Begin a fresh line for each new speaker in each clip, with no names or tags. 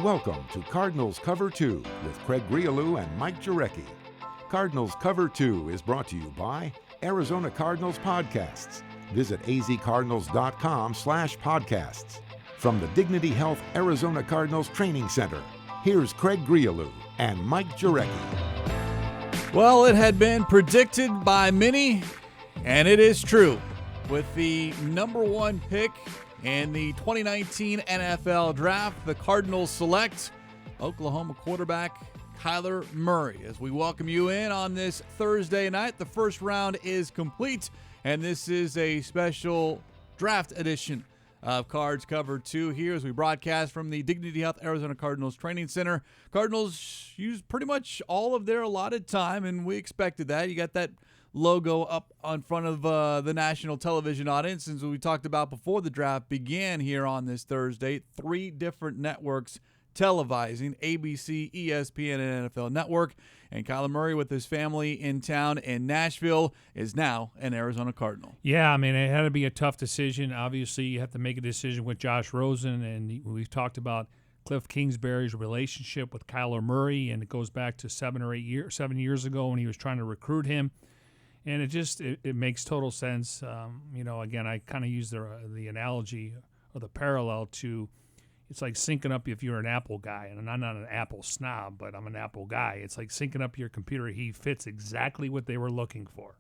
Welcome to Cardinals Cover 2 with Grialou and Mike Jurecki. Cardinals Cover 2 is brought to you by Arizona Cardinals Podcasts. Visit azcardinals.com/podcasts. From the Dignity Health Arizona Cardinals Training Center, here's Grialou and Mike Jurecki.
Well, it had been predicted by many, and it is true. With the number one pick in the 2019 NFL Draft, the Cardinals select Oklahoma quarterback Kyler Murray. As we welcome you in on this Thursday night, the first round is complete, and this is a special draft edition of Cards Cover 2 here as we broadcast from the Dignity Health Arizona Cardinals Training Center. Cardinals used pretty much all of their allotted time, and we expected that. You got that logo up on front of the national television audience. As we talked about before the draft began here on this Thursday, 3 different networks televising: ABC, ESPN, and NFL Network. And Kyler Murray, with his family in town in Nashville, is now an Arizona Cardinal.
Yeah, I mean, it had to be a tough decision. Obviously, you have to make a decision with Josh Rosen, and we've talked about Kliff Kingsbury's relationship with Kyler Murray, and it goes back to 7 years ago when he was trying to recruit him. And it makes total sense. Again, I kind of use the analogy or the parallel to, it's like syncing up if you're an Apple guy, and I'm not an Apple snob, but I'm an Apple guy. It's like syncing up your computer. He fits exactly what they were looking for.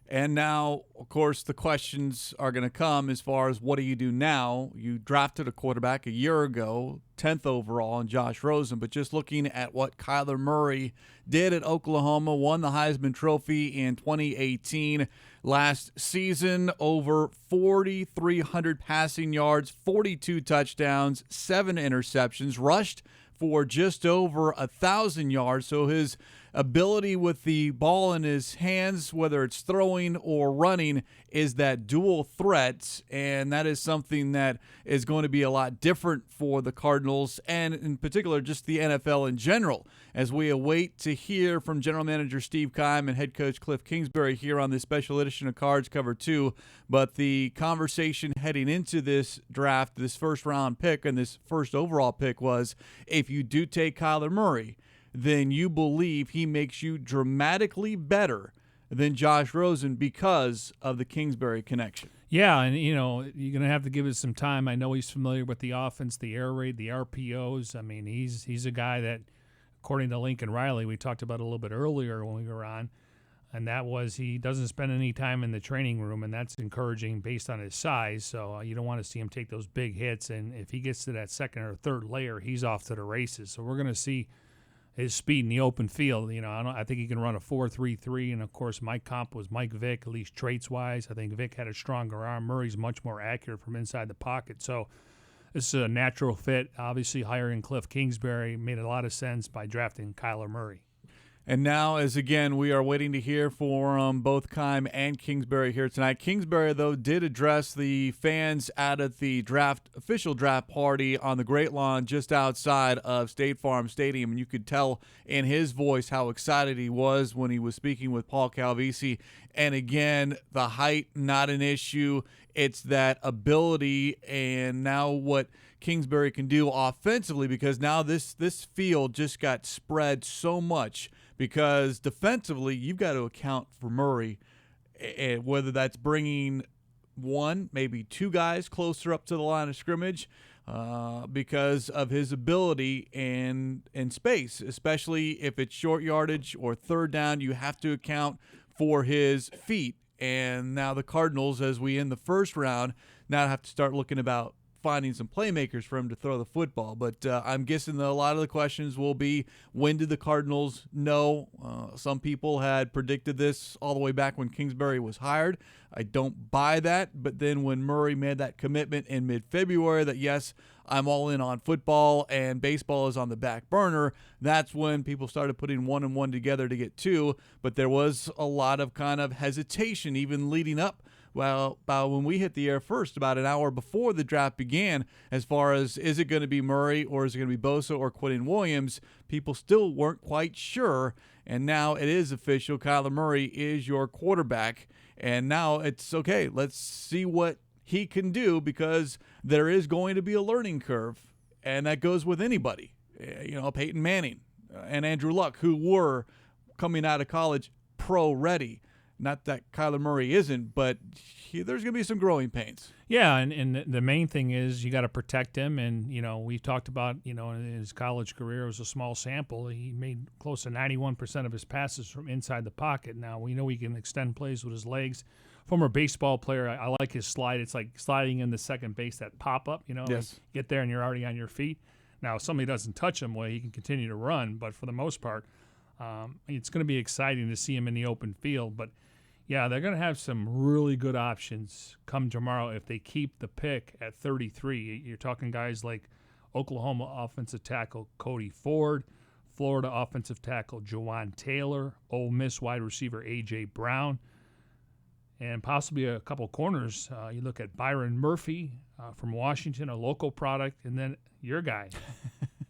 And now, of course, the questions are going to come as far as what do you do now? You drafted a quarterback a year ago, 10th overall in Josh Rosen, but just looking at what Kyler Murray did at Oklahoma, won the Heisman Trophy in 2018. Last season, over 4,300 passing yards, 42 touchdowns, 7 interceptions, rushed for just over 1,000 yards. So his ability with the ball in his hands, whether it's throwing or running, is that dual threat, and that is something that is going to be a lot different for the Cardinals and in particular just the NFL in general, as we await to hear from General Manager Steve Keim and Head Coach Kliff Kingsbury here on this special edition of Cards Cover 2. But the conversation heading into this draft, this first round pick and this first overall pick, was if you do take Kyler Murray, then you believe he makes you dramatically better than Josh Rosen because of the Kingsbury connection.
Yeah, and, you're going to have to give it some time. I know he's familiar with the offense, the air raid, the RPOs. I mean, he's a guy that, according to Lincoln Riley, we talked about a little bit earlier when we were on, and that was he doesn't spend any time in the training room, and that's encouraging based on his size. So you don't want to see him take those big hits, and if he gets to that second or third layer, he's off to the races. So we're going to see his speed in the open field. I think he can run a 4.33, and of course my comp was Mike Vick, at least traits-wise. I think Vick had a stronger arm. Murray's much more accurate from inside the pocket. So this is a natural fit. Obviously, hiring Kliff Kingsbury made a lot of sense by drafting Kyler Murray.
And now, as again, we are waiting to hear from both Keim and Kingsbury here tonight. Kingsbury, though, did address the fans out at the official draft party on the Great Lawn just outside of State Farm Stadium. And you could tell in his voice how excited he was when he was speaking with Paul Calvisi. And again, the height, not an issue. It's that ability and now what Kingsbury can do offensively, because now this field just got spread so much. Because defensively, you've got to account for Murray, and whether that's bringing one, maybe 2 guys closer up to the line of scrimmage because of his ability in space, especially if it's short yardage or third down. You have to account for his feet. And now the Cardinals, as we end the first round, now have to start looking about finding some playmakers for him to throw the football. But I'm guessing that a lot of the questions will be, when did the Cardinals know? Some people had predicted this all the way back when Kingsbury was hired. I don't buy that. But then when Murray made that commitment in mid-February that, yes, I'm all in on football and baseball is on the back burner, that's when people started putting 1 and 1 together to get 2. But there was a lot of kind of hesitation even leading up. Well, about when we hit the air first, about an hour before the draft began, as far as is it going to be Murray or is it going to be Bosa or Quentin Williams, people still weren't quite sure. And now it is official. Kyler Murray is your quarterback. And now it's okay. Let's see what he can do, because there is going to be a learning curve. And that goes with anybody. Peyton Manning and Andrew Luck, who were coming out of college pro ready. Not that Kyler Murray isn't, but there's going to be some growing pains.
Yeah, and the main thing is you got to protect him. And, we talked about, in his college career, it was a small sample. He made close to 91% of his passes from inside the pocket. Now, we know he can extend plays with his legs. Former baseball player, I like his slide. It's like sliding in the second base, that pop-up,
Yes.
Like get there and you're already on your feet. Now, if somebody doesn't touch him, well, he can continue to run. But for the most part, it's going to be exciting to see him in the open field. But, yeah, they're going to have some really good options come tomorrow if they keep the pick at 33. You're talking guys like Oklahoma offensive tackle Cody Ford, Florida offensive tackle Jawan Taylor, Ole Miss wide receiver A.J. Brown, and possibly a couple corners. You look at Byron Murphy from Washington, a local product, and then your guy,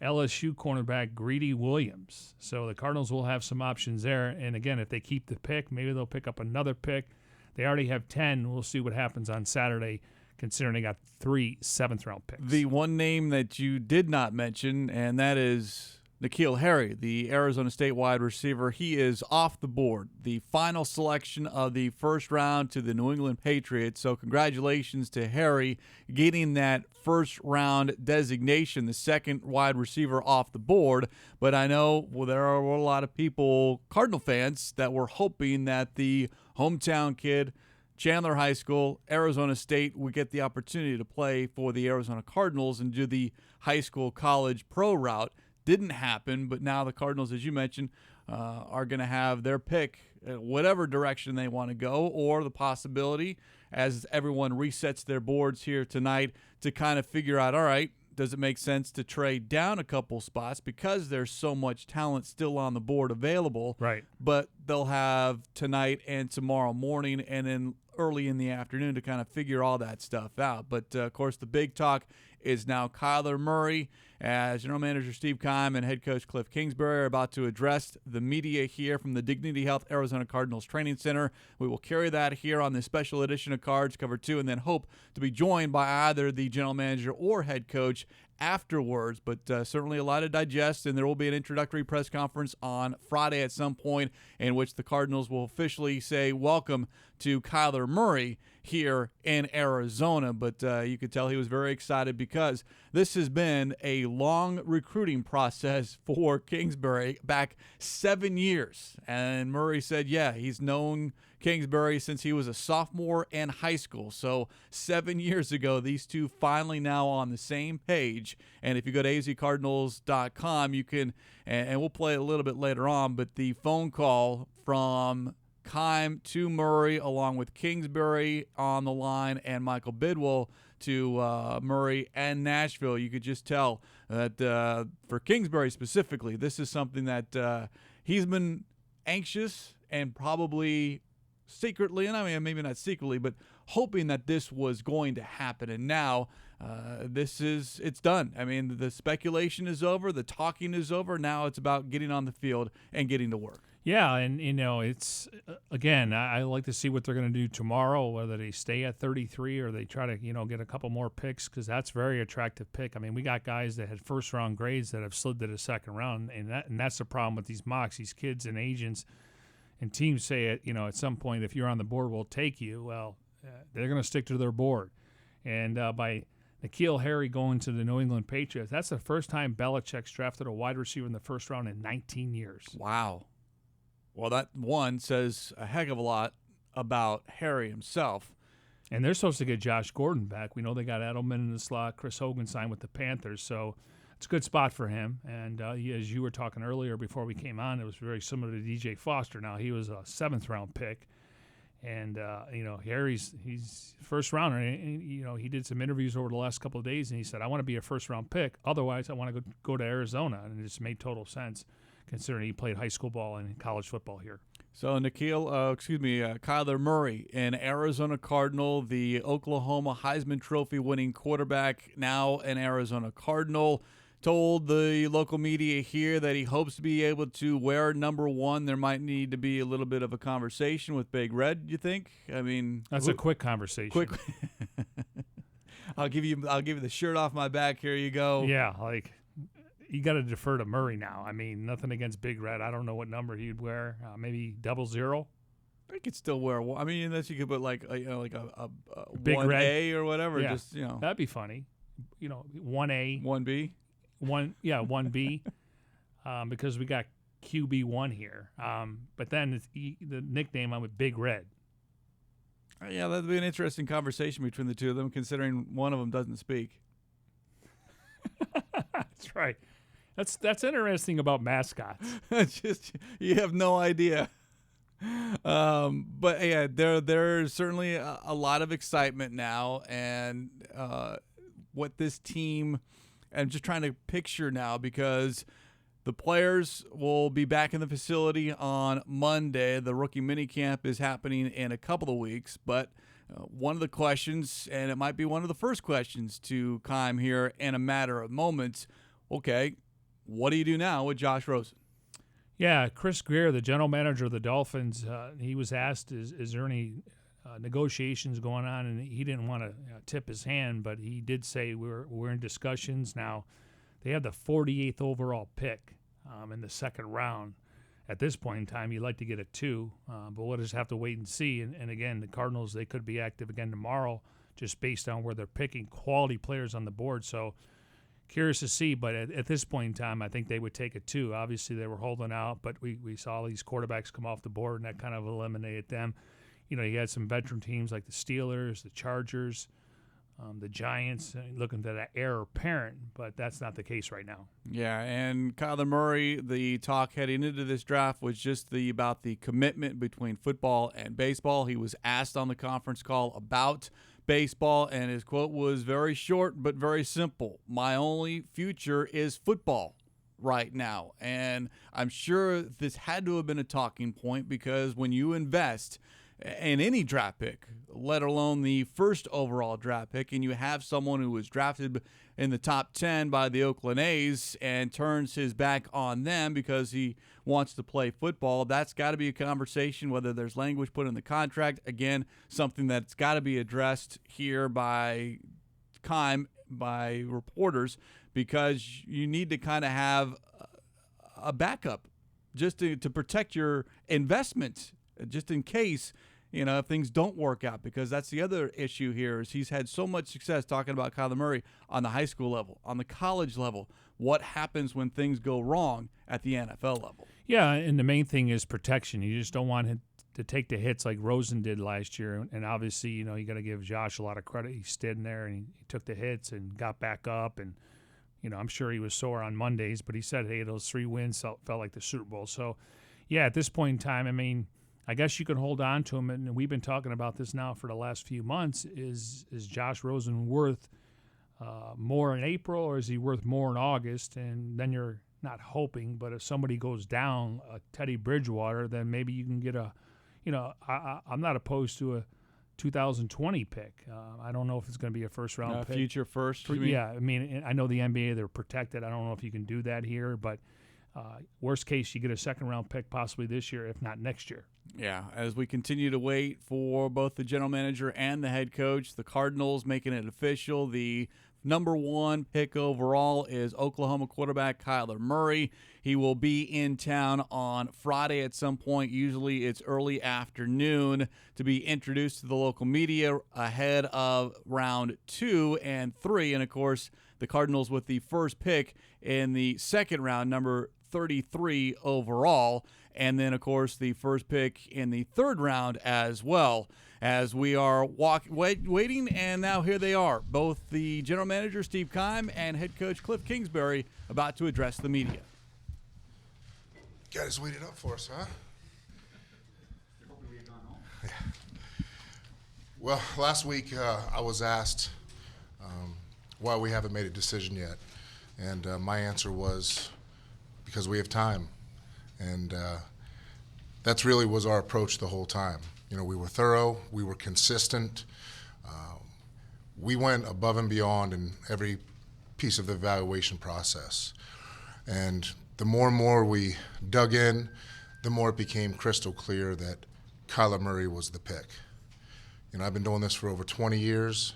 LSU cornerback Greedy Williams. So the Cardinals will have some options there. And again, if they keep the pick, maybe they'll pick up another pick. They already have 10. We'll see what happens on Saturday, considering they got 3 seventh-round picks.
The one name that you did not mention, and that is N'Keal Harry, the Arizona State wide receiver. He is off the board. The final selection of the first round to the New England Patriots. So congratulations to Harry getting that first round designation, the second wide receiver off the board. But I know there are a lot of people, Cardinal fans, that were hoping that the hometown kid, Chandler High School, Arizona State, would get the opportunity to play for the Arizona Cardinals and do the high school college pro route. Didn't happen, but now the Cardinals, as you mentioned, are going to have their pick, whatever direction they want to go, or the possibility, as everyone resets their boards here tonight, to kind of figure out, all right, does it make sense to trade down a couple spots because there's so much talent still on the board available?
Right.
But they'll have tonight and tomorrow morning and then early in the afternoon to kind of figure all that stuff out. But, of course, the big talk is now Kyler Murray, as General Manager Steve Keim and Head Coach Kliff Kingsbury are about to address the media here from the Dignity Health Arizona Cardinals Training Center. We will carry that here on this special edition of Cards Cover 2 and then hope to be joined by either the General Manager or Head Coach afterwards, but certainly a lot to digest, and there will be an introductory press conference on Friday at some point in which the Cardinals will officially say welcome to Kyler Murray here in Arizona. But you could tell he was very excited because this has been a long recruiting process for Kingsbury, back 7 years. And Murray said, yeah, he's known Kingsbury since he was a sophomore in high school. So 7 years ago, these two finally now on the same page. And if you go to azcardinals.com, you can, and we'll play it a little bit later on, but the phone call from Keim to Murray, along with Kingsbury on the line and Michael Bidwell to Murray and Nashville, you could just tell that for Kingsbury specifically, this is something that he's been anxious and probably secretly, and I mean maybe not secretly, but hoping that this was going to happen. And now it's done. I mean, the speculation is over, the talking is over. Now it's about getting on the field and getting to work.
Yeah, and, it's, again, I like to see what they're going to do tomorrow, whether they stay at 33 or they try to, get a couple more picks, because that's a very attractive pick. I mean, we got guys that had first-round grades that have slid to the second round, and that's the problem with these mocks. These kids and agents and teams say, at some point, if you're on the board, we'll take you. Well, they're going to stick to their board. And by N'Keal Harry going to the New England Patriots, that's the first time Belichick's drafted a wide receiver in the first round in 19 years.
Wow. Well, that one says a heck of a lot about Harry himself.
And they're supposed to get Josh Gordon back. We know they got Edelman in the slot. Chris Hogan signed with the Panthers, so it's a good spot for him. And as you were talking earlier before we came on, it was very similar to DJ Foster. Now, he was a seventh-round pick. And, he's first rounder. And, he did some interviews over the last couple of days, and he said, I want to be a first-round pick. Otherwise, I want to go to Arizona. And it just made total sense, considering he played high school ball and college football here.
So Kyler Murray, an Arizona Cardinal, the Oklahoma Heisman Trophy winning quarterback, now an Arizona Cardinal, told the local media here that he hopes to be able to wear number 1. There might need to be a little bit of a conversation with Big Red, you think? I mean,
that's a quick conversation.
Quick. I'll give you the shirt off my back. Here you go.
Yeah, you got to defer to Murray now. I mean, nothing against Big Red. I don't know what number he'd wear. Maybe 00.
I could still wear one. I mean, unless you could put like a
Big
1A
Red.
or whatever.
Yeah.
Just
That'd be funny. 1A,
1B.
1B, because we got QB1 here. But then the nickname I'm with Big Red.
Yeah, that'd be an interesting conversation between the two of them, considering one of them doesn't speak.
That's right. That's interesting about mascots.
Just you have no idea. But yeah, there's certainly a lot of excitement now, and what this team, I'm just trying to picture now, because the players will be back in the facility on Monday. The rookie minicamp is happening in a couple of weeks, but one of the questions, and it might be one of the first questions to Keim here in a matter of moments, okay, what do you do now with Josh Rosen?
Yeah, Chris Grier, the general manager of the Dolphins, he was asked, is there any negotiations going on? And he didn't want to tip his hand, but he did say we're in discussions. Now, they have the 48th overall pick in the second round. At this point in time, you'd like to get a 2, but we'll just have to wait and see. And again, the Cardinals, they could be active again tomorrow just based on where they're picking quality players on the board. So curious to see, but at this point in time, I think they would take a 2. Obviously, they were holding out, but we saw these quarterbacks come off the board, and that kind of eliminated them. You had some veteran teams like the Steelers, the Chargers, the Giants, looking to that heir apparent, but that's not the case right now.
Yeah, and Kyler Murray, the talk heading into this draft was just about the commitment between football and baseball. He was asked on the conference call about baseball, and his quote was very short but very simple. My only future is football right now. And I'm sure this had to have been a talking point, because when you invest in any draft pick, let alone the first overall draft pick, and you have someone who was drafted in the top 10 by the Oakland A's and turns his back on them because he wants to play football, that's got to be a conversation, whether there's language put in the contract. Again, something that's got to be addressed here by Keim, by reporters, because you need to kind of have a backup just to protect your investment, just in case, if things don't work out, because that's the other issue here is he's had so much success talking about Kyler Murray on the high school level, on the college level. What happens when things go wrong at the NFL level?
Yeah, and the main thing is protection. You just don't want him to take the hits like Rosen did last year. And obviously, you got to give Josh a lot of credit. He stood in there and he took the hits and got back up. And, I'm sure he was sore on Mondays, but he said, hey, those 3 wins felt like the Super Bowl. So, yeah, at this point in time, I mean, I guess you can hold on to him, and we've been talking about this now for the last few months. Is Josh Rosen worth more in April, or is he worth more in August? And then you're not hoping, but if somebody goes down, Teddy Bridgewater, then maybe you can get I'm not opposed to a 2020 pick. I don't know if it's going to be a first-round pick.
Future first?
Yeah, I mean, I know the NBA, they're protected. I don't know if you can do that here, but worst case, you get a second-round pick possibly this year, if not next year.
Yeah, as we continue to wait for both the general manager and the head coach, the Cardinals making it official. The number 1 pick overall is Oklahoma quarterback Kyler Murray. He will be in town on Friday at some point. Usually it's early afternoon to be introduced to the local media ahead of round 2 and 3. And, of course, the Cardinals with the first pick in the second round, number 33 overall. And then, of course, the first pick in the third round as well. As we are waiting, and now here they are, both the general manager, Steve Keim, and head coach Kliff Kingsbury, about to address the media.
Guys waited up for us, huh? Yeah. Well, last week I was asked why we haven't made a decision yet. And my answer was because we have time. And that's really was our approach the whole time. We were thorough, we were consistent. We went above and beyond in every piece of the evaluation process. And the more and more we dug in, the more it became crystal clear that Kyler Murray was the pick. I've been doing this for over 20 years.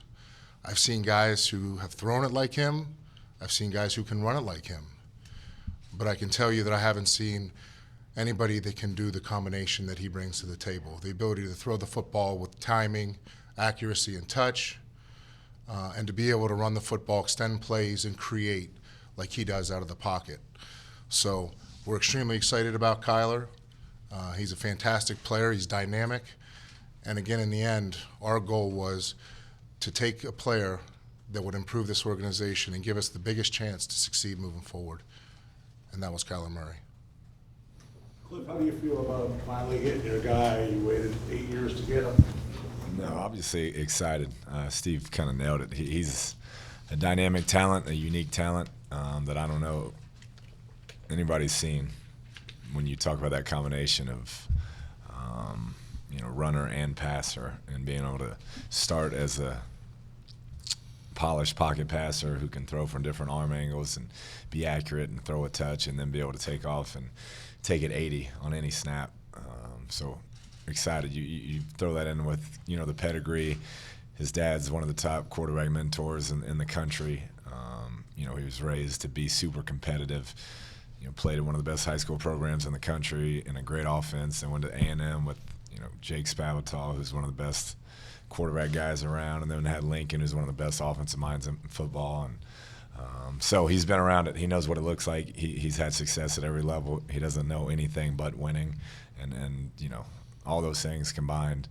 I've seen guys who have thrown it like him. I've seen guys who can run it like him. but I can tell you that I haven't seen anybody that can do the combination that he brings to the table. The ability to throw the football with timing, accuracy, and touch, and to be able to run the football, extend plays, and create like he does out of the pocket. So we're extremely excited about Kyler. He's a fantastic player. He's dynamic. And again, in the end, our goal was to take a player that would improve this organization and give us the biggest chance to succeed moving forward. And that was Kyler Murray.
Kliff, how do you feel about finally getting your guy? You waited 8 years to get him.
No, obviously excited. Steve kind of nailed it. He's a dynamic talent, a unique talent that I don't know anybody's seen. When you talk about that combination of runner and passer, and being able to start as a polished pocket passer who can throw from different arm angles and be accurate and throw a touch, and then be able to take off and take it 80 on any snap. So excited. You throw that in with the pedigree. His dad's one of the top quarterback mentors in the country. He was raised to be super competitive. Played at one of the best high school programs in the country, in a great offense, and went to A&M with Jake Spavital, who's one of the best quarterback guys around, and then had Lincoln, who's one of the best offensive minds in football. And so he's been around it. He knows what it looks like. He's had success at every level. He doesn't know anything but winning, and all those things combined.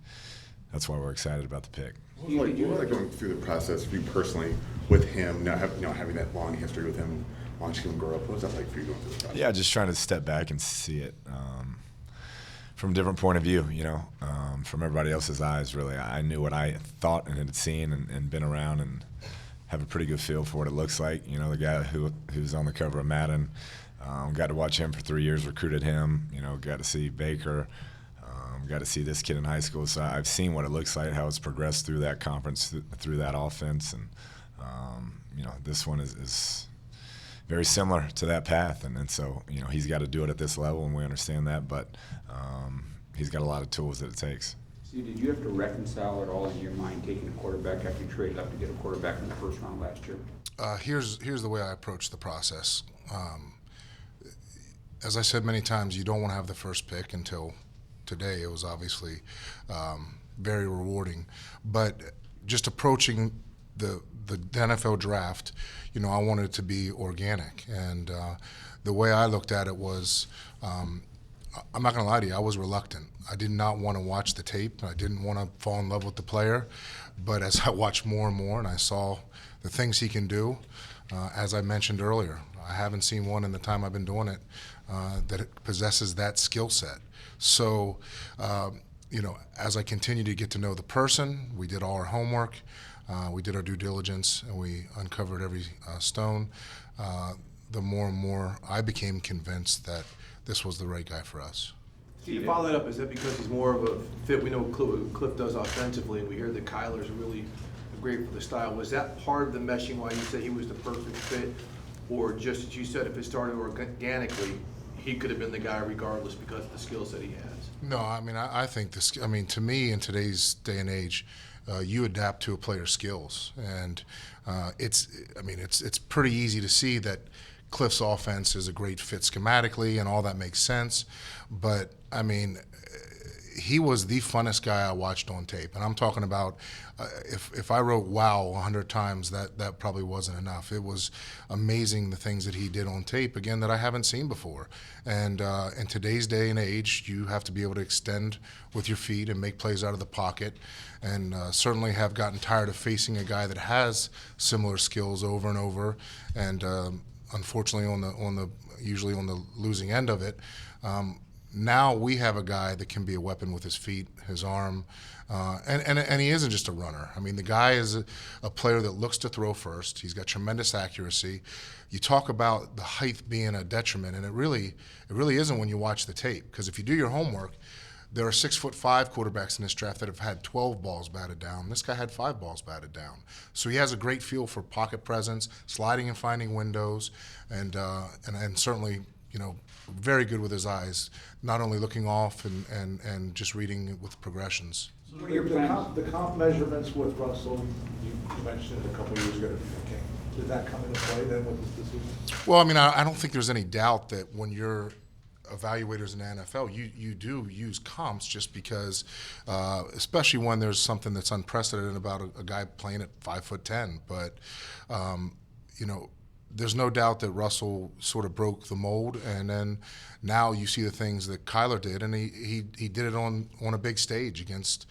That's why we're excited about the pick.
What was like going through the process for you personally with him, having that long history with him, watching him grow up? What was that like for you going through the process?
Yeah, just trying to step back and see it from a different point of view, from everybody else's eyes, really. I knew what I thought and had seen and been around, and have a pretty good feel for what it looks like. The guy who's on the cover of Madden, got to watch him for 3 years, recruited him, got to see Baker, got to see this kid in high school. So I've seen what it looks like, how it's progressed through that conference, through that offense. And, this one is very similar to that path. And so, he's got to do it at this level, and we understand that. But he's got a lot of tools that it takes.
Steve, did you have to reconcile at all in your mind taking a quarterback after you traded up to get a quarterback in the first round last year?
Here's the way I approach the process. As I said many times, you don't want to have the first pick until today. It was obviously very rewarding. But just approaching the NFL draft, I wanted it to be organic. And the way I looked at it was, I'm not going to lie to you, I was reluctant. I did not want to watch the tape. I didn't want to fall in love with the player. But as I watched more and more and I saw the things he can do, as I mentioned earlier, I haven't seen one in the time I've been doing it that it possesses that skill set. So, as I continue to get to know the person, we did all our homework, we did our due diligence, and we uncovered every stone. The more and more I became convinced that this was the right guy for us.
To follow that up, is that because he's more of a fit? We know what Kliff does offensively, and we hear that Kyler's really great for the style. Was that part of the meshing why you said he was the perfect fit? Or just as you said, if it started organically, he could have been the guy regardless because of the skills that he has?
No, I think this. To me, in today's day and age, you adapt to a player's skills, and it's pretty easy to see that Kliff's offense is a great fit schematically, and all that makes sense. But he was the funnest guy I watched on tape, and I'm talking about if I wrote "wow" 100 times, that probably wasn't enough. It was amazing the things that he did on tape, again, that I haven't seen before. And in today's day and age, you have to be able to extend with your feet and make plays out of the pocket. And certainly have gotten tired of facing a guy that has similar skills over and over. And unfortunately, usually on the losing end of it. Now we have a guy that can be a weapon with his feet, his arm, and he isn't just a runner. The guy is a player that looks to throw first. He's got tremendous accuracy. You talk about the height being a detriment, and it really isn't when you watch the tape. Because if you do your homework, there are 6'5" quarterbacks in this draft that have had 12 balls batted down. This guy had 5 balls batted down. So he has a great feel for pocket presence, sliding and finding windows, and certainly, very good with his eyes, not only looking off and just reading with progressions.
What are your plans?
The comp measurements with Russell, you mentioned it a couple of years ago, okay. Did that come into play then with this decision?
Well, I mean, I don't think there's any doubt that when you're evaluators in the NFL, you do use comps just because, especially when there's something that's unprecedented about a guy playing at 5'10". But you know, there's no doubt that Russell sort of broke the mold, and then now you see the things that Kyler did, and he did it on a big stage against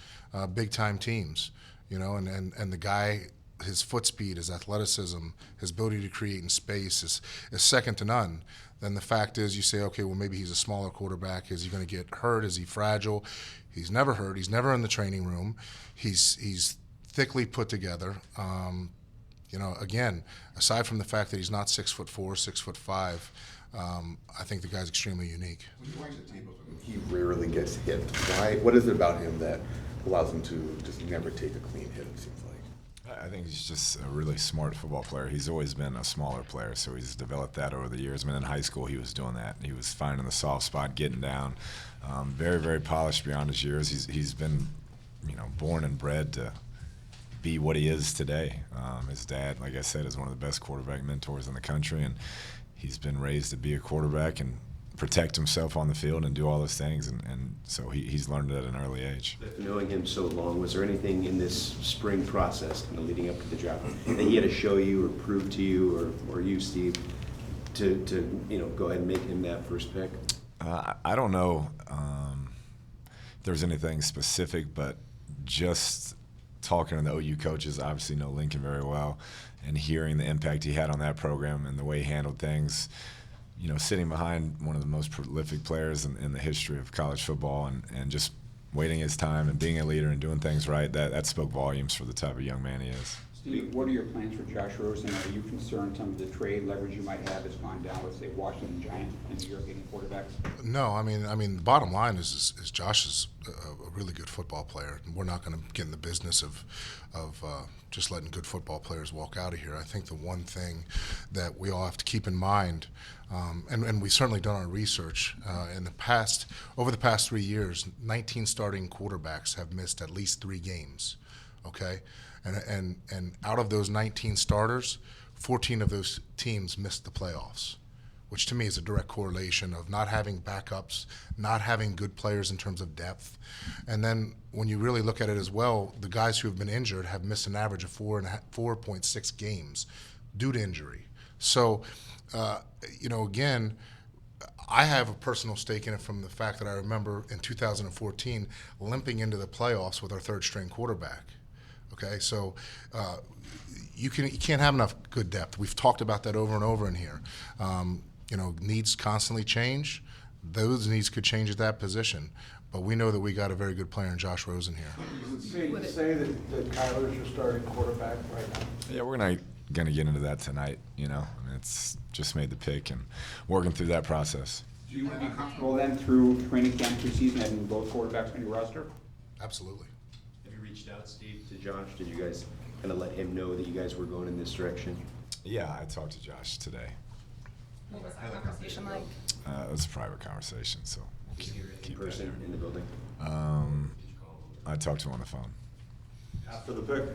big time teams, you know, and the guy, his foot speed, his athleticism, his ability to create in space is second to none. Then the fact is, you say, okay, well, maybe he's a smaller quarterback. Is he going to get hurt? Is he fragile? He's never hurt. He's never in the training room. He's thickly put together. You know, again, aside from the fact that he's not 6'4", 6'5", I think the guy's extremely unique.
When you watch the tape of him, he rarely gets hit. Why? What is it about him that allows him to just never take a clean hit, it seems like?
I think he's just a really smart football player. He's always been a smaller player, so he's developed that over the years. I mean, in high school, he was doing that. He was finding the soft spot, getting down. Very, very polished beyond his years. He's been, you know, born and bred to be what he is today. His dad, like I said, is one of the best quarterback mentors in the country, and he's been raised to be a quarterback and protect himself on the field and do all those things, and so he's learned it at an early age.
Knowing him so long, was there anything in this spring process, kind of leading up to the draft, that he had to show you or prove to you, or you, Steve, to you know, go ahead and make him that first pick?
I don't know if there's anything specific, but just talking to the OU coaches, obviously know Lincoln very well, and hearing the impact he had on that program and the way he handled things, you know, sitting behind one of the most prolific players in the history of college football, and just waiting his time and being a leader and doing things right, that spoke volumes for the type of young man he is.
Steve, what are your plans for Josh Rosen? Are you concerned some of the trade leverage you might have has gone down with, say, Washington Giants and New York getting quarterbacks?
No, I mean, the bottom line is Josh is a really good football player. We're not going to get in the business of just letting good football players walk out of here. I think the one thing that we all have to keep in mind, and we've certainly done our research over the past 3 years, 19 starting quarterbacks have missed at least 3 games. Okay, and out of those 19 starters, 14 of those teams missed the playoffs, which to me is a direct correlation of not having backups, not having good players in terms of depth. And then when you really look at it as well, the guys who have been injured have missed an average of 4.6 games due to injury. So, you know, again, I have a personal stake in it from the fact that I remember in 2014 limping into the playoffs with our third-string quarterback. Okay, so you can't have enough good depth. We've talked about that over and over in here. You know, needs constantly change. Those needs could change at that position. But we know that we got a very good player in Josh Rosen here.
Is it safe to say that Kyler's your starting quarterback right now?
Yeah, we're gonna get into that tonight. You know, I mean, it's just made the pick and working through that process.
Do you want to be comfortable then through training camp, preseason, having both quarterbacks on your roster?
Absolutely.
Have you reached out, Steve, to Josh? Did you guys kind of let him know that you guys were going in this direction?
Yeah, I talked to Josh today.
What was that conversation like?
It was a private conversation, so we'll keep
In person,
that
in the building?
I talked to him on the phone.
After the pick?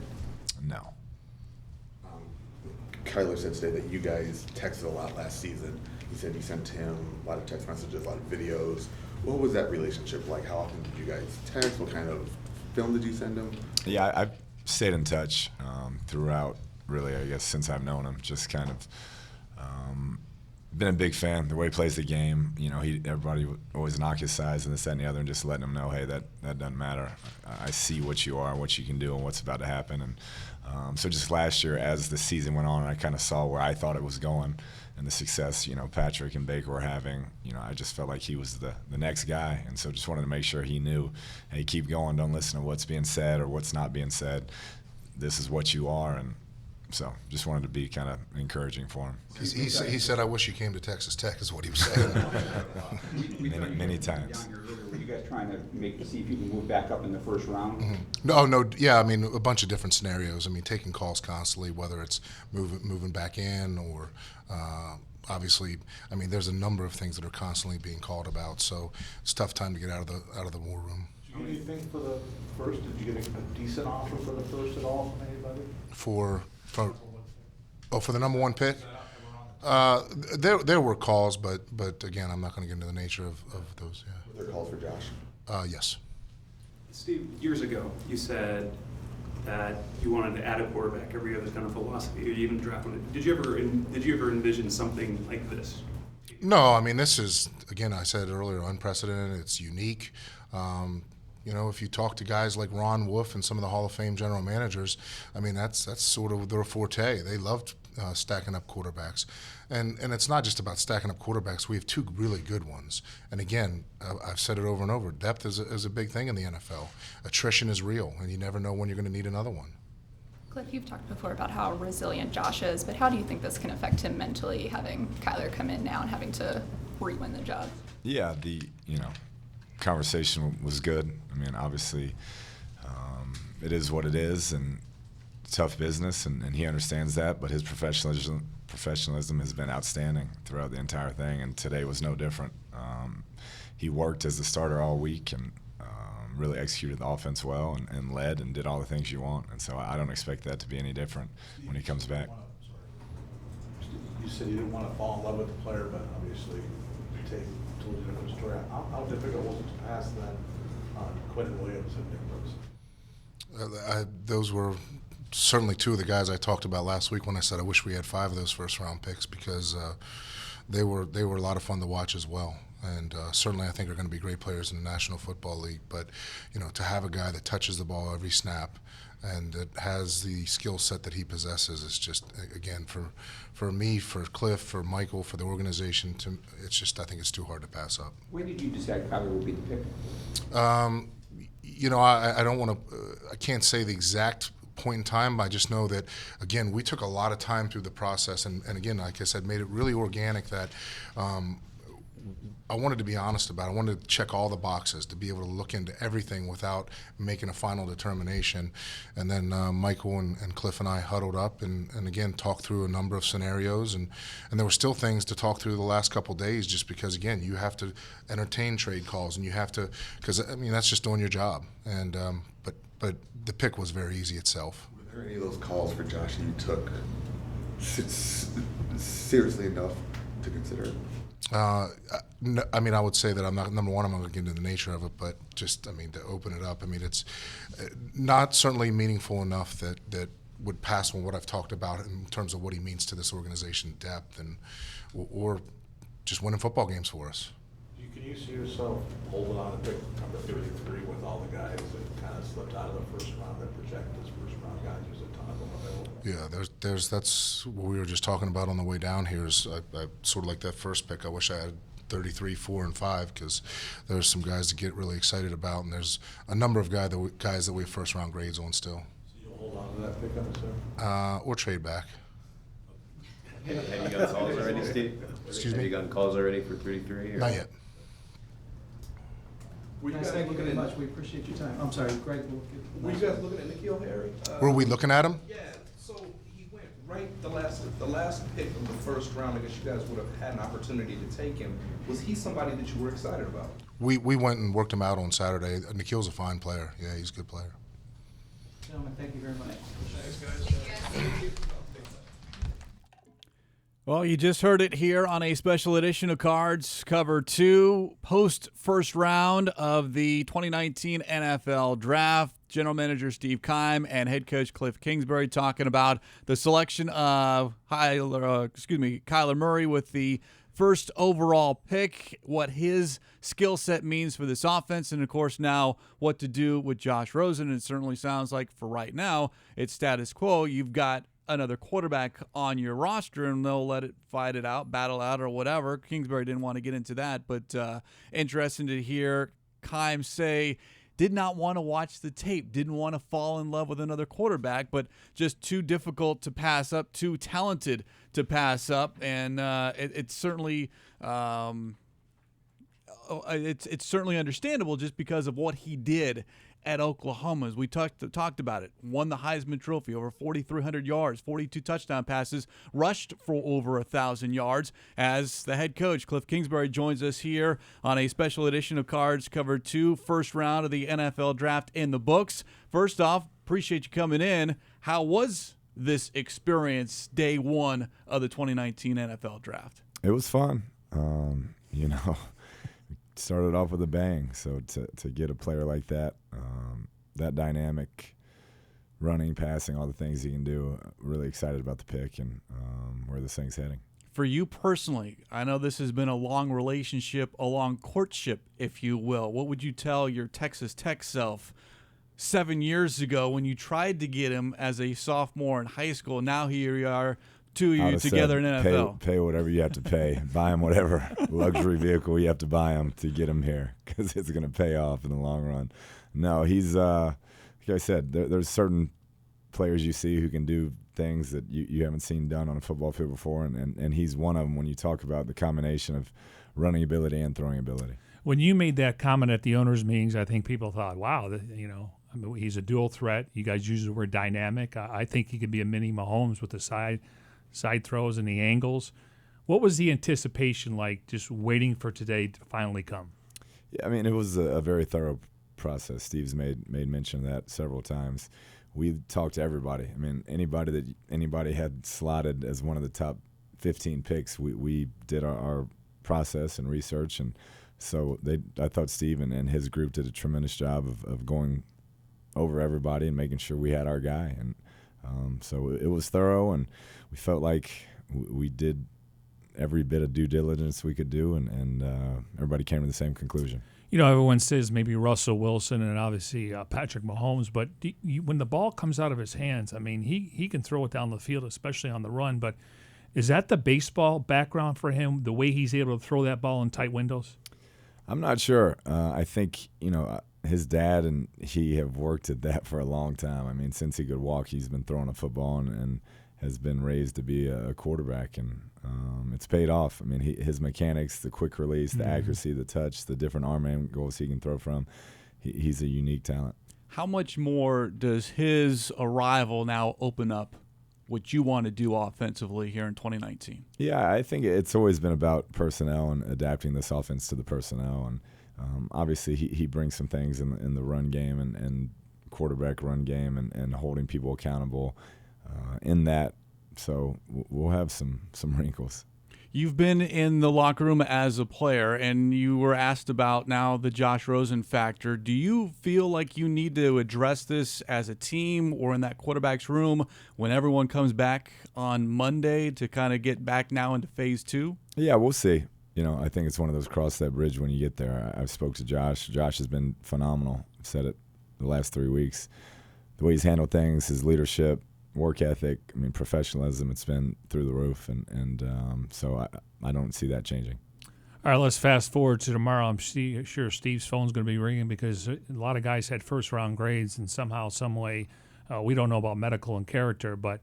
No.
Kyler said today that you guys texted a lot last season. He said you sent him a lot of text messages, a lot of videos. What was that relationship like? How often did you guys text? What kind of film did you send him?
Yeah, I've stayed in touch throughout, really, I guess, since I've known him. Just kind of been a big fan. The way he plays the game, you know, everybody would always knock his size and this, that, and the other, and just letting him know, hey, that doesn't matter. I see what you are, what you can do, and what's about to happen. And so just last year, as the season went on, I kind of saw where I thought it was going and the success, you know, Patrick and Baker were having. You know, I just felt like he was the next guy, and so just wanted to make sure he knew, hey, keep going, don't listen to what's being said or what's not being said. This is what you are, and so just wanted to be kind of encouraging for him.
He said, I wish you came to Texas Tech, is what he was saying.
many times.
Were you guys trying to see if you can move back up in the first round?
Mm-hmm. No, yeah, I mean, a bunch of different scenarios. I mean, taking calls constantly, whether it's moving back in or obviously, I mean, there's a number of things that are constantly being called about, so it's a tough time to get out of the war room.
Anything for the first? Did you get a decent offer for the first at all from anybody?
For the number one pick? There were calls, but again, I'm not going to get into the nature of those. Yeah.
Were there calls for Josh?
Yes.
Steve, years ago, you said that you wanted to add a quarterback every other kind of philosophy, or you even draft one. Did you ever envision something like this?
No, I mean, this is, again, I said earlier, unprecedented. It's unique. If you talk to guys like Ron Wolf and some of the Hall of Fame general managers, I mean, that's sort of their forte. They loved stacking up quarterbacks. And it's not just about stacking up quarterbacks. We have two really good ones. And again, I've said it over and over, depth is a big thing in the NFL. Attrition is real, and you never know when you're going to need another one.
Kliff, you've talked before about how resilient Josh is, but how do you think this can affect him mentally, having Kyler come in now and having to re-win the job?
Yeah, the conversation was good. I mean, obviously, it is what it is, and tough business, and he understands that. But his professionalism has been outstanding throughout the entire thing, and today was no different. He worked as the starter all week and really executed the offense well and led and did all the things you want. And so I don't expect that to be any different when he comes back.
You said you didn't want to fall in love with the player, but obviously Tate told you a different story. How difficult was it to pass that on Quentin Williams and Nick Bosa?
Those were certainly two of the guys I talked about last week when I said I wish we had 5 of those first-round picks, because they were a lot of fun to watch as well. And certainly I think are going to be great players in the National Football League. But, to have a guy that touches the ball every snap and that has the skill set that he possesses is just, again, for me, for Kliff, for Michael, for the organization, I think it's too hard to pass up.
When did you decide Kyler would be the pick?
I don't want to I can't say the exact point in time. I just know that, again, we took a lot of time through the process, and again, like I said, made it really organic. That I wanted to be honest about it. I wanted to check all the boxes, to be able to look into everything without making a final determination. And then Michael and Kliff and I huddled up and again talked through a number of scenarios, and there were still things to talk through the last couple of days, just because, again, you have to entertain trade calls, and you have to, because I mean that's just doing your job. And but the pick was very easy itself.
Were there any of those calls for Josh that you took seriously enough to consider it?
No, I mean, I would say that I'm not, number one, I'm not going to get into the nature of it, but just, I mean, to open it up, I mean, it's not certainly meaningful enough that would pass on what I've talked about in terms of what he means to this organization, depth, and or just winning football games for us.
Can you see yourself holding on to pick number 33 with all the guys that kind of slipped out of the first round that project as first round guys? There's a ton of them available.
Yeah, that's what we were just talking about on the way down here. Is I sort of like that first pick. I wish I had 33, 4, and 5, because there's some guys to get really excited about, and there's a number of guys that we have first round grades on still.
So you'll hold on to that pick, I'm assuming?
Or trade back.
Have you gotten calls already, Steve?
Excuse me?
Have you gotten calls already for 33? Or?
Not yet.
Thank you very much. We appreciate your time. I'm sorry, Greg.
Were you guys looking at N'Keal Harry?
Were we looking at him?
Yeah. So he went right the last pick of the first round. I guess you guys would have had an opportunity to take him. Was he somebody that you were excited about?
We went and worked him out on Saturday. N'Keal's a fine player. Yeah, he's a good player.
Gentlemen, thank you very much.
Thanks, guys. Thank you.
Well, you just heard it here on a special edition of Cards Cover 2, post-first round of the 2019 NFL Draft. General Manager Steve Keim and head coach Kliff Kingsbury talking about the selection of Kyler Murray with the first overall pick, what his skill set means for this offense, and, of course, now what to do with Josh Rosen. And it certainly sounds like for right now it's status quo. You've got another quarterback on your roster, and they'll let it fight it out, battle out, or whatever. Kingsbury didn't want to get into that, but interesting to hear Keim say did not want to watch the tape, didn't want to fall in love with another quarterback, but just too difficult to pass up, too talented to pass up, and it's certainly it's certainly understandable just because of what he did at Oklahoma, as we talked about it, won the Heisman Trophy, over 4,300 yards, 42 touchdown passes, rushed for over 1,000 yards. As the head coach, Kliff Kingsbury, joins us here on a special edition of Cards Cover 2, first round of the NFL Draft in the books. First off, appreciate you coming in. How was this experience, day one of the 2019 NFL Draft?
It was fun. Started off with a bang. So to get a player like that, that dynamic, running, passing, all the things he can do, really excited about the pick and where this thing's heading.
For you personally, I know this has been a long relationship, a long courtship, if you will. What would you tell your Texas Tech self 7 years ago when you tried to get him as a sophomore in high school? Now here you are, two of you together in NFL.
Pay whatever you have to pay. Buy him whatever luxury vehicle you have to buy him to get him here, because it's going to pay off in the long run. No, he's like I said, there's certain players you see who can do things that you haven't seen done on a football field before, and he's one of them when you talk about the combination of running ability and throwing ability.
When you made that comment at the owners' meetings, I think people thought, wow, he's a dual threat. You guys use the word dynamic. I think he could be a mini Mahomes with the side throws and the angles. What was the anticipation like, just waiting for today to finally come?
Yeah, it was a very thorough process. Steve's made mention of that several times. We talked to everybody. Anybody had slotted as one of the top 15 picks, we did our process and research, and so I thought Steve and his group did a tremendous job of going over everybody and making sure we had our guy. And so it was thorough, and we felt like we did every bit of due diligence we could do, and everybody came to the same conclusion.
Everyone says maybe Russell Wilson and obviously Patrick Mahomes, but when the ball comes out of his hands, he can throw it down the field, especially on the run. But is that the baseball background for him, the way he's able to throw that ball in tight windows?
I'm not sure. I think, his dad and he have worked at that for a long time. Since he could walk, he's been throwing a football and has been raised to be a quarterback, and it's paid off. His mechanics, the quick release, the accuracy, the touch, the different arm angles he can throw from, he's a unique talent.
How much more does his arrival now open up what you want to do offensively here in 2019?
Yeah, I think it's always been about personnel and adapting this offense to the personnel, and obviously he brings some things in the run game and quarterback run game and holding people accountable in that. So we'll have some wrinkles.
You've been in the locker room as a player, and you were asked about now the Josh Rosen factor. Do you feel like you need to address this as a team or in that quarterback's room when everyone comes back on Monday to kind of get back now into phase 2?
Yeah, we'll see. I think it's one of those cross that bridge when you get there. I've spoke to Josh. Josh has been phenomenal. I've said it the last 3 weeks. The way he's handled things, his leadership, work ethic, professionalism, it's been through the roof, and so I don't see that changing.
All right, let's fast forward to tomorrow. I'm sure Steve's phone's going to be ringing because a lot of guys had first-round grades, and somehow, some way, we don't know about medical and character, but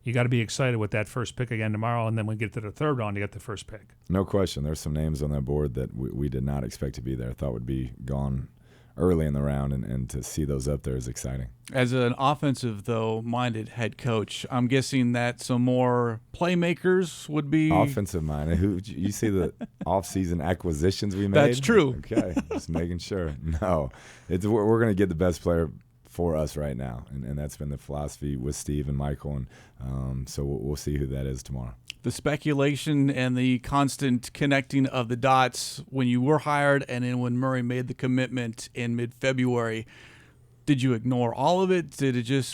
you got to be excited with that first pick again tomorrow, and then when we get to the third round, you get the first pick.
No question. There's some names on that board that we did not expect to be there. Thought would be gone early in the round, and to see those up there is exciting.
As an offensive, minded head coach, I'm guessing that some more playmakers would be
offensive-minded. Who you see the off-season acquisitions we made?
That's true.
Okay, just making sure. No, we're going to get the best player for us right now, and that's been the philosophy with Steve and Michael, and so we'll see who that is tomorrow.
The speculation and the constant connecting of the dots when you were hired and then when Murray made the commitment in mid-February, did you ignore all of it?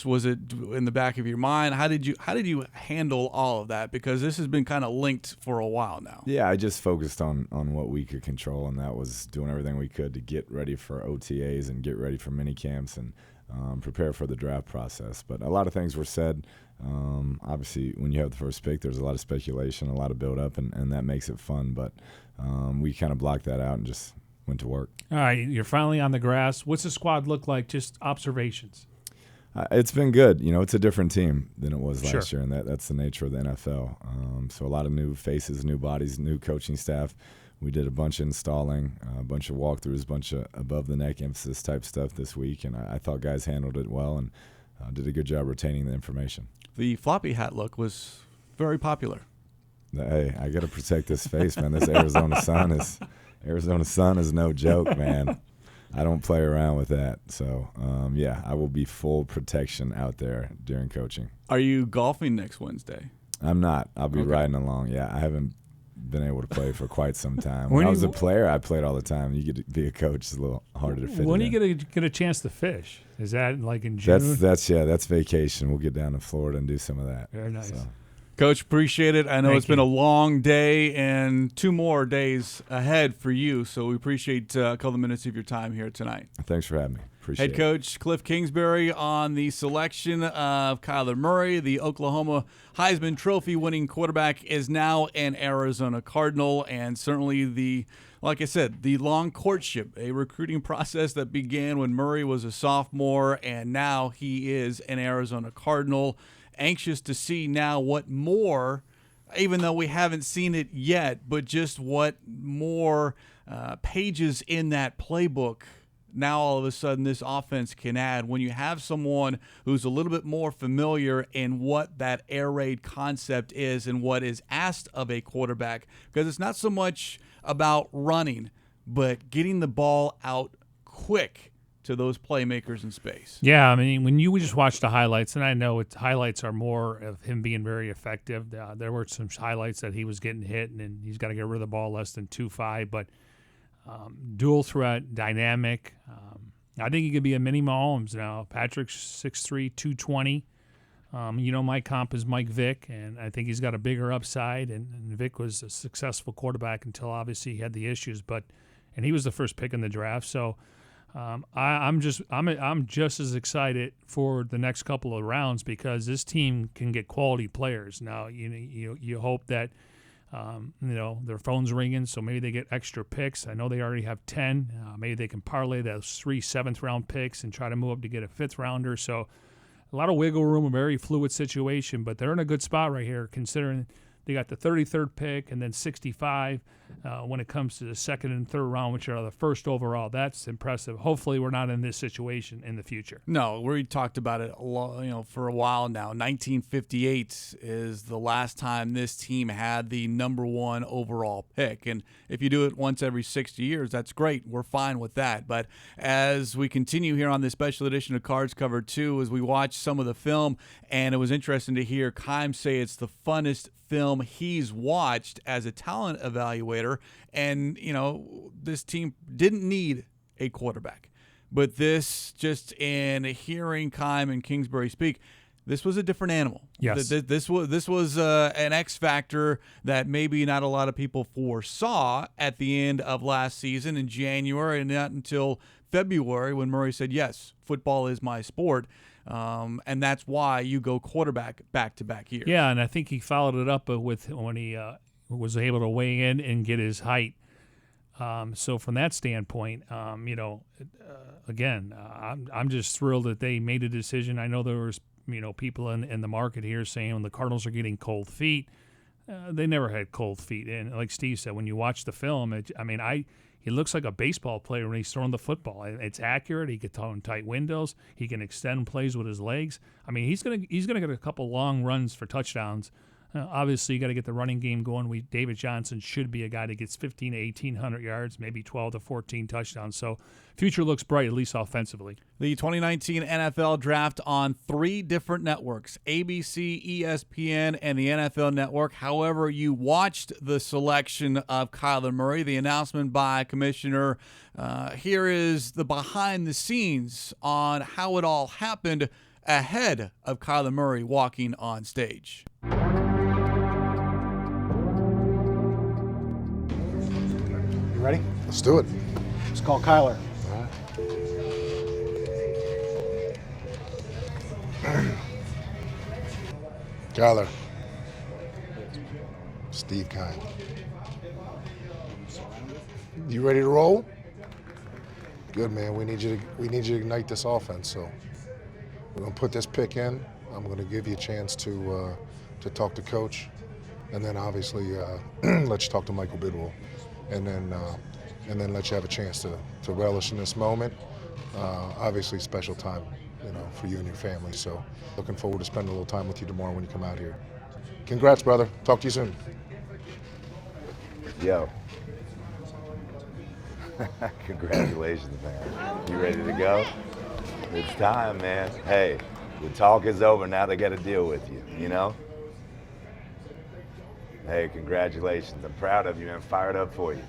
Was it in the back of your mind? How did you handle all of that? Because this has been kind of linked for a while now.
Yeah, I just focused on what we could control, and that was doing everything we could to get ready for OTAs and get ready for mini camps and prepare for the draft process. But a lot of things were said. Obviously, when you have the first pick, there's a lot of speculation, a lot of build-up, and that makes it fun. But we kind of blocked that out and just went to work.
All right, you're finally on the grass. What's the squad look like? Just observations.
It's been good. It's a different team than it was last year, and that's the nature of the NFL. So a lot of new faces, new bodies, new coaching staff. we did a bunch of installing, a bunch of walkthroughs, a bunch of above-the-neck emphasis type stuff this week, and I thought guys handled it well and did a good job retaining the information.
The floppy hat look was very popular.
Hey, I got to protect this face, man. This Arizona sun is no joke, man. I don't play around with that. So, yeah, I will be full protection out there during coaching.
Are you golfing next Wednesday?
I'm not. I'll be riding along. Yeah, I haven't been able to play for quite some time. When I was a player, I played all the time. You get to be a coach, it's a little harder to fit.
When
it
are you get a chance to fish? Is that like in June?
That's vacation. We'll get down to Florida and do some of that.
Very nice.
So.
Coach, appreciate it. I know it's been
you.
a long day and 2 more days ahead for you, so we appreciate a couple of minutes of your time here tonight.
Thanks for having me. Appreciate
Head coach Kliff Kingsbury on the selection of Kyler Murray, the Oklahoma Heisman Trophy winning quarterback, is now an Arizona Cardinal, and certainly like I said, the long courtship, a recruiting process that began when Murray was a sophomore, and now he is an Arizona Cardinal. Anxious to see now what more, even though we haven't seen it yet, but just what more pages in that playbook now all of a sudden this offense can add when you have someone who's a little bit more familiar in what that air raid concept is and what is asked of a quarterback, because it's not so much about running, but getting the ball out quick to those playmakers in space.
Yeah, I mean, when you just watch the highlights, and I know highlights are more of him being very effective. There were some highlights that he was getting hit, and he's got to get rid of the ball less than 2.5, but dual threat, dynamic. I think he could be a mini Mahomes now. Patrick's 6'3", 220. My comp is Mike Vick, and I think he's got a bigger upside. And Vick was a successful quarterback until obviously he had the issues, and he was the first pick in the draft. So I'm just as excited for the next couple of rounds because this team can get quality players. Now you hope that. Their phone's ringing, so maybe they get extra picks. I know they already have 10. Maybe they can parlay those 3 7th-round picks and try to move up to get a 5th-rounder. So a lot of wiggle room, a very fluid situation, but they're in a good spot right here considering they got the 33rd pick and then 65 when it comes to the 2nd and 3rd round, which are the first overall. That's impressive. Hopefully we're not in this situation in the future.
No, we talked about it for a while now. 1958 is the last time this team had the number 1 overall pick. And if you do it once every 60 years, that's great. We're fine with that. But as we continue here on this special edition of Cards Cover 2, as we watch some of the film, and it was interesting to hear Keim say it's the funnest film he's watched as a talent evaluator. And, this team didn't need a quarterback. But this, just in hearing Keim and Kingsbury speak, this was a different animal.
Yes.
This was an X factor that maybe not a lot of people foresaw at the end of last season in January, and not until February when Murray said, yes, football is my sport. And that's why you go quarterback back-to-back years.
Yeah, and I think he followed it up with when he was able to weigh in and get his height. So from that standpoint, again, I'm just thrilled that they made a decision. I know there was people in the market here saying when the Cardinals are getting cold feet. They never had cold feet, and like Steve said, when you watch the film, he looks like a baseball player when he's throwing the football. It's accurate. He can throw in tight windows. He can extend plays with his legs. I mean, he's gonna get a couple long runs for touchdowns. Obviously, you got to get the running game going. David Johnson should be a guy that gets 15 to 1,800 yards, maybe 12 to 14 touchdowns. So future looks bright, at least offensively.
The 2019 NFL Draft on 3 different networks, ABC, ESPN, and the NFL Network. However you watched the selection of Kyler Murray, the announcement by Commissioner, here is the behind the scenes on how it all happened ahead of Kyler Murray walking on stage.
Ready?
Let's do it.
Let's call Kyler.
All right. Kyler. Steve Keim. You ready to roll? Good, man. We need you to ignite this offense. So we're gonna put this pick in. I'm gonna give you a chance to talk to Coach, and then obviously let you talk to Michael Bidwell. and then let you have a chance to relish in this moment. Obviously, special time, for you and your family. So, looking forward to spending a little time with you tomorrow when you come out here. Congrats, brother. Talk to you soon.
Yo. Congratulations, man. You ready to go? It's time, man. Hey, the talk is over. Now they got to deal with you, Hey, congratulations. I'm proud of you, man. Fired up for you.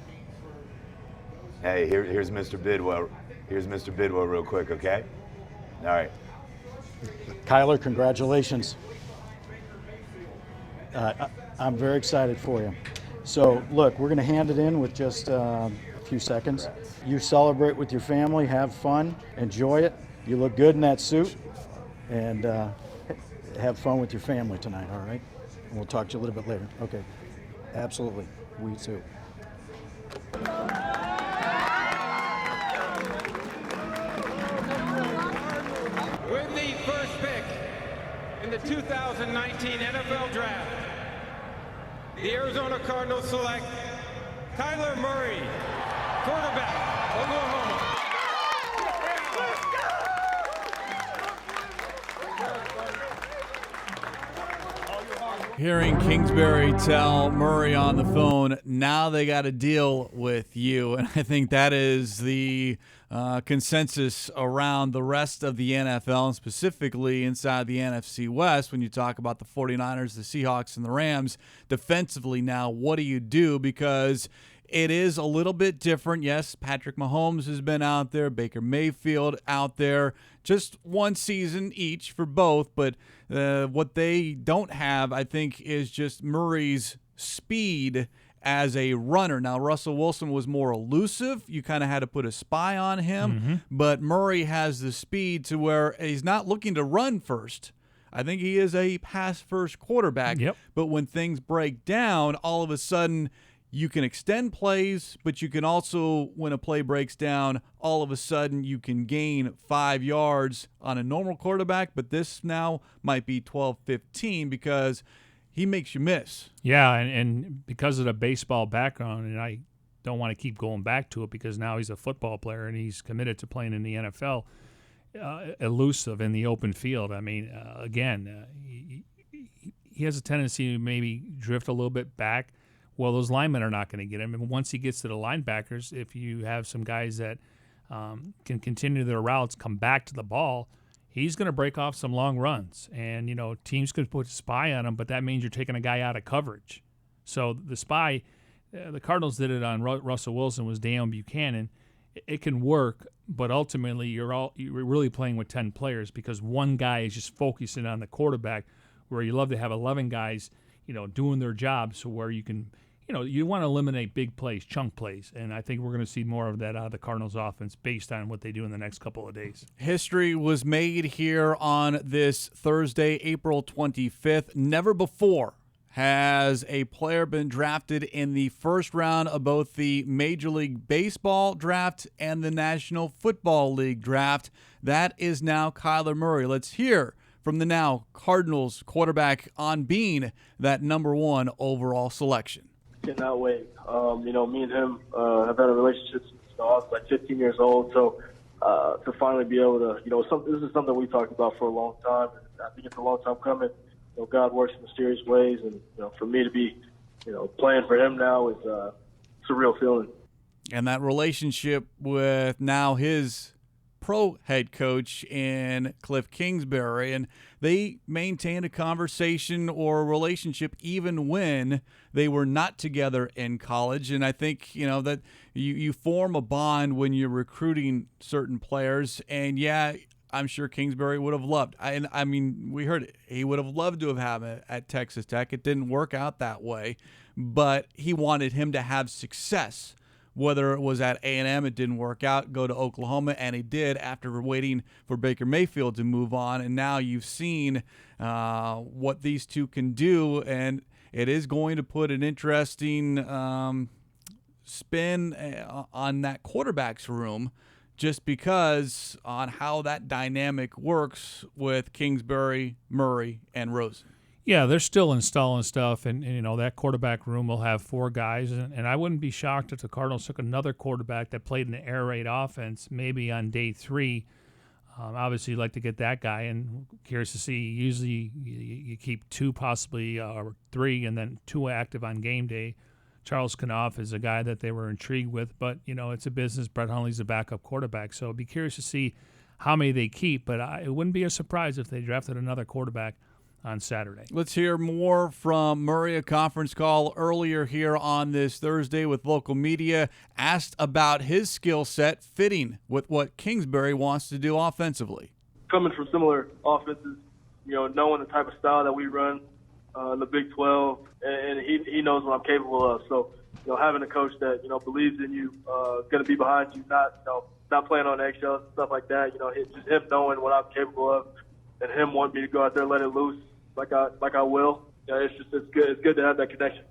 Hey, here's Mr. Bidwell. Here's Mr. Bidwell real quick, okay? All right.
Kyler, congratulations. I'm very excited for you. So, look, we're going to hand it in with just a few seconds. You celebrate with your family, have fun, enjoy it. You look good in that suit, and have fun with your family tonight, all right? And we'll talk to you a little bit later. Okay, absolutely. We too.
With the first pick in the 2019 NFL Draft, the Arizona Cardinals select Kyler Murray, quarterback, Oklahoma.
Hearing Kingsbury tell Murray on the phone, now they got to deal with you. And I think that is the consensus around the rest of the NFL, and specifically inside the NFC West when you talk about the 49ers, the Seahawks, and the Rams. Defensively now, what do you do? Because it is a little bit different. Yes, Patrick Mahomes has been out there, Baker Mayfield out there, just one season each for both. But what they don't have, I think, is just Murray's speed as a runner. Now, Russell Wilson was more elusive. You kind of had to put a spy on him. But Murray has the speed to where he's not looking to run first. I think he is a pass-first quarterback.
Yep.
But when things break down, all of a sudden you can extend plays, but you can also, when a play breaks down, all of a sudden you can gain 5 yards on a normal quarterback, but this now might be 12, 15 because he makes you miss.
Yeah, and because of the baseball background, and I don't want to keep going back to it because now he's a football player and he's committed to playing in the NFL, elusive in the open field. I mean, again, he has a tendency to maybe drift a little bit back. Well, those linemen are not going to get him. And once he gets to the linebackers, if you have some guys that can continue their routes, come back to the ball, he's going to break off some long runs. And, teams could put a spy on him, but that means you're taking a guy out of coverage. So the spy, the Cardinals did it on Russell Wilson, was Deion Buchanan. It can work, but ultimately you're really playing with 10 players because one guy is just focusing on the quarterback, where you love to have 11 guys, doing their job, so where you can, you want to eliminate big plays, chunk plays, and I think we're going to see more of that out of the Cardinals offense based on what they do in the next couple of days.
History was made here on this Thursday, April 25th. Never before has a player been drafted in the first round of both the Major League Baseball draft and the National Football League draft. That is now Kyler Murray. Let's hear from the now Cardinals quarterback on being that number 1 overall selection.
Cannot wait. Me and him have had a relationship since I was like 15 years old. So to finally be able to, this is something we talked about for a long time. I think it's a long time coming. God works in mysterious ways, and for me to be, playing for him now is it's a real feeling.
And that relationship with now his pro head coach in Kliff Kingsbury, and they maintained a conversation or a relationship even when they were not together in college. And I think that you form a bond when you're recruiting certain players. And yeah, I'm sure Kingsbury would have loved. I mean, we heard it. He would have loved to have had it at Texas Tech. It didn't work out that way, but he wanted him to have success. Whether it was at A&M, it didn't work out, go to Oklahoma, and he did after waiting for Baker Mayfield to move on. And now you've seen what these two can do, and it is going to put an interesting spin on that quarterback's room, just because on how that dynamic works with Kingsbury, Murray, and Rosen.
Yeah, they're still installing stuff, and that quarterback room will have 4 guys, and I wouldn't be shocked if the Cardinals took another quarterback that played an air raid offense maybe on day 3. Obviously, you'd like to get that guy, and curious to see. Usually, you keep 2 possibly or 3, and then 2 active on game day. Charles Kanoff is a guy that they were intrigued with, but it's a business. Brett Hundley's a backup quarterback, so I'd be curious to see how many they keep. But it wouldn't be a surprise if they drafted another quarterback on Saturday.
Let's hear more from Murray, a conference call earlier here on this Thursday with local media, asked about his skill set fitting with what Kingsbury wants to do offensively.
Coming from similar offenses, knowing the type of style that we run in the Big 12, and he knows what I'm capable of. So, having a coach that, believes in you, going to be behind you, not playing on eggshells and stuff like that, just him knowing what I'm capable of and him wanting me to go out there and let it loose like I will. It's good. It's good to have that connection.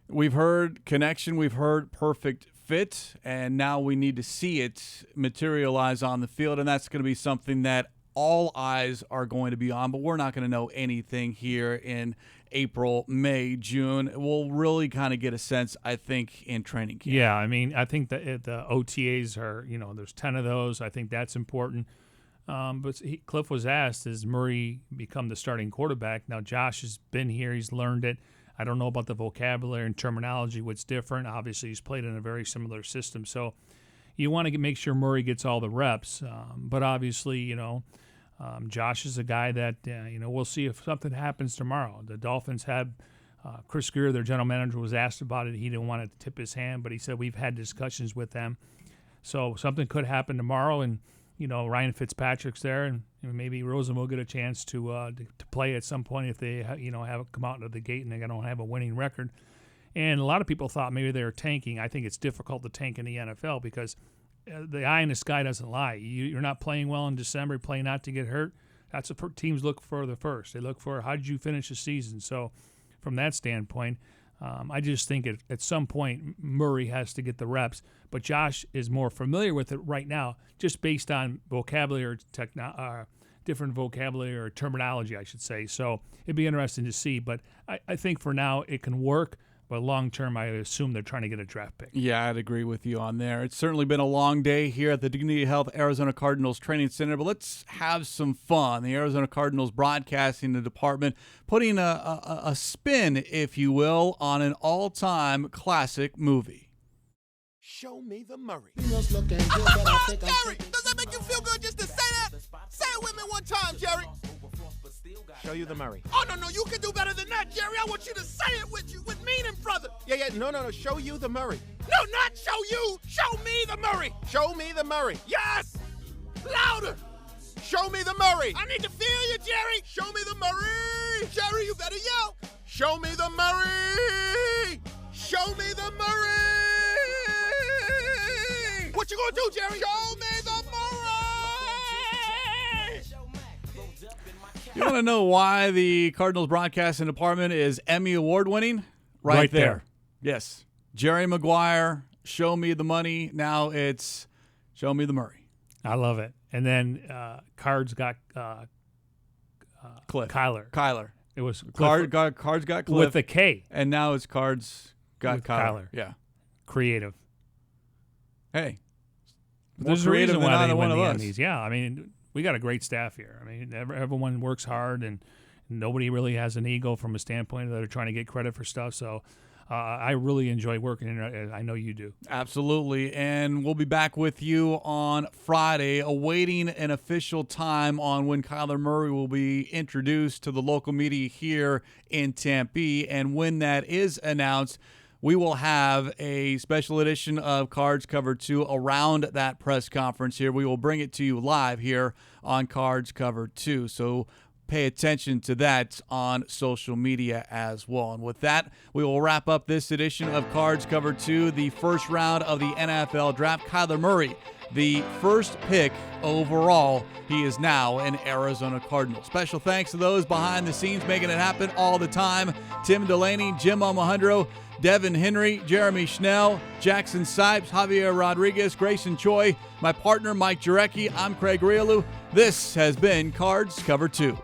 We've heard connection. We've heard perfect fit, and now we need to see it materialize on the field, and that's going to be something that all eyes are going to be on, but we're not going to know anything here in April, May, June. We'll really kind of get a sense, I think, in training camp.
Yeah, I think that the OTAs are, there's 10 of those. I think that's important. But Kliff was asked, has Murray become the starting quarterback? Now, Josh has been here. He's learned it. I don't know about the vocabulary and terminology, what's different. Obviously, he's played in a very similar system. So you want to make sure Murray gets all the reps. But obviously, Josh is a guy that, we'll see if something happens tomorrow. The Dolphins had Chris Greer, their general manager, was asked about it. He didn't want to tip his hand, but he said we've had discussions with them. So something could happen tomorrow, and Ryan Fitzpatrick's there, and maybe Rosen will get a chance to play at some point if they have come out of the gate and they don't have a winning record. And a lot of people thought maybe they were tanking. I think it's difficult to tank in the NFL because the eye in the sky doesn't lie. You're not playing well in December, playing not to get hurt. That's what teams look for the first. They look for how did you finish the season. So from that standpoint, I just think at some point Murray has to get the reps, but Josh is more familiar with it right now, just based on vocabulary or different vocabulary or terminology, I should say. So it'd be interesting to see, but I think for now it can work. But long term, I assume they're trying to get a draft pick.
Yeah, I'd agree with you on there. It's certainly been a long day here at the Dignity Health Arizona Cardinals Training Center, but let's have some fun. The Arizona Cardinals broadcasting department putting a spin, if you will, on an all-time classic movie.
Show me the Murray. Jerry, does that make you feel good just to say that? Say it with me one time, Jerry. Show you the Murray. Oh, no, you can do better than that, Jerry. I want you to say it with meaning, brother. Yeah, no, show you the Murray. No, not show you. Show me the Murray. Show me the Murray. Yes. Louder. Show me the Murray. I need to feel you, Jerry. Show me the Murray. Jerry, you better yell. Show me the Murray. Show me the Murray. What you gonna do, Jerry? Show me the Murray.
You want to know why the Cardinals broadcasting department is Emmy Award winning? Right there. Yes. Jerry Maguire, Show Me the Money. Now it's Show Me the Murray.
I love it. And then Cards got
Kliff.
Kyler. It was
Cards got Kliff.
With the K.
And now it's Cards got
with
Kyler. Yeah.
Creative.
Hey.
There's a reason why they win the
us.
Emmys. Yeah, we got a great staff here. Everyone works hard, and nobody really has an ego from a standpoint that are trying to get credit for stuff. So I really enjoy working here. I know you do.
Absolutely. And we'll be back with you on Friday, awaiting an official time on when Kyler Murray will be introduced to the local media here in Tempe. And when that is announced, we will have a special edition of Cards Cover 2 around that press conference here. We will bring it to you live here on Cards Cover 2. So pay attention to that on social media as well. And with that, we will wrap up this edition of Cards Cover 2, the first round of the NFL Draft. Kyler Murray, the first pick overall. He is now an Arizona Cardinal. Special thanks to those behind the scenes making it happen all the time. Tim Delaney, Jim Alejandro, Devin Henry, Jeremy Schnell, Jackson Sipes, Javier Rodriguez, Grayson Choi, my partner Mike Jurecki. I'm Craig Grialou. This has been Cards Cover 2.